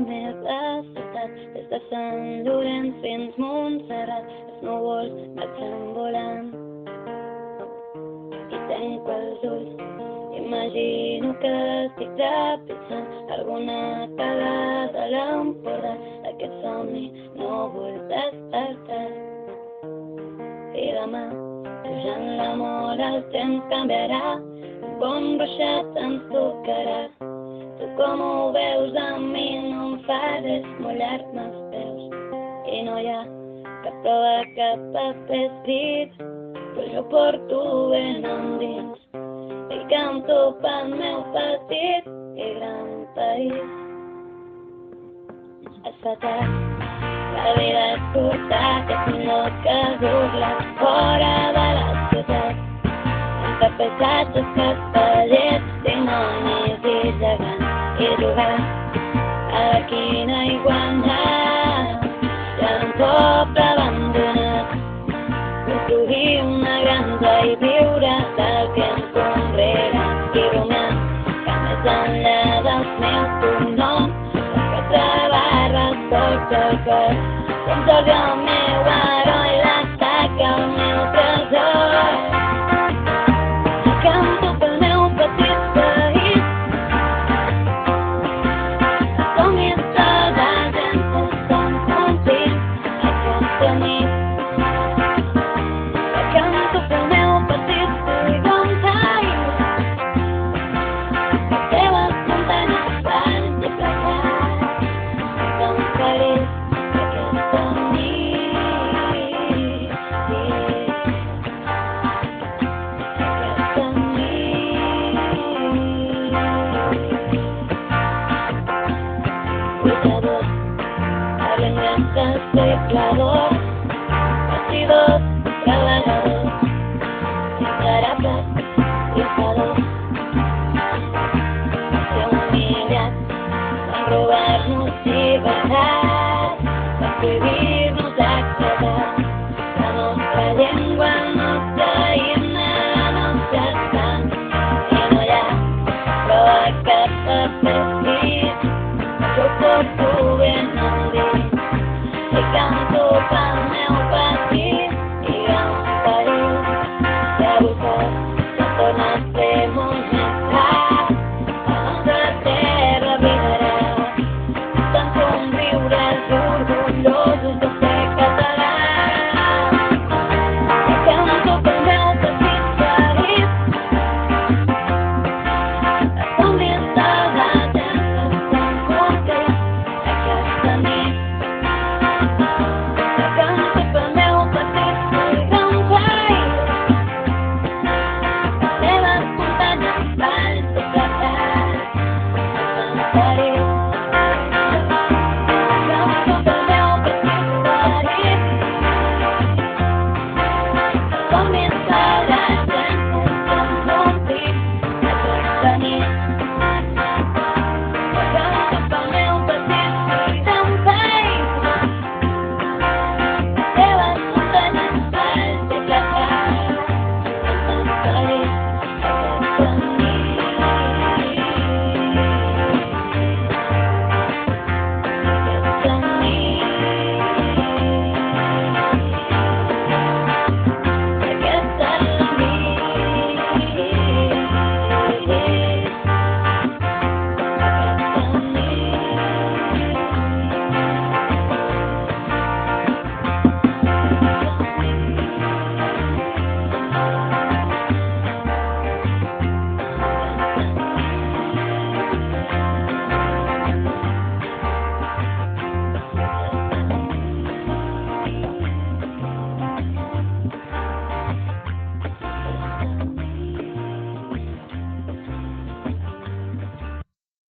meva ciutat, des de Sant Llorenç fins Montserrat, els núvols marxen volant. I tanco els ulls, imagino que estic trepitjant alguna calada a l'Empordà, d'aquest somni no vull despertar. I demà, pujant la mola, el temps canviarà, un bon ruixat ens tocarà. Tu com ho veus, a mi no em fa res mullar-me els peus. I no hi ha cap prova, cap paper escrit, però jo porto ben endins i canto pel meu petit i gran país. Es fa tard, la vida és curta, és millor que dur-la fora de la ciutat. Entre paisatges, castellers, dimonis i gegants, i jugar a la quina i guanyar. I en un poble abandonat, construir una granja i viure del que ens conrega, i rumiant que més enllà dels meus cognoms, les quatre barres porta el cor. Sant Jordi el meu heroi, l'ataca el meu tresor. Canto pel meu petit país, somnis de la gent que estan complint aquesta nit. Canto pel meu petit i bon país, les teves muntanyes van disfressar, som feliç aquesta nit. Aquesta nit. Lluitadors, parlen granges, tecladors, bastidors, treballadors, imparables, triomfadors. Va ser humiliat, van robar-nos llibertat, van prohibir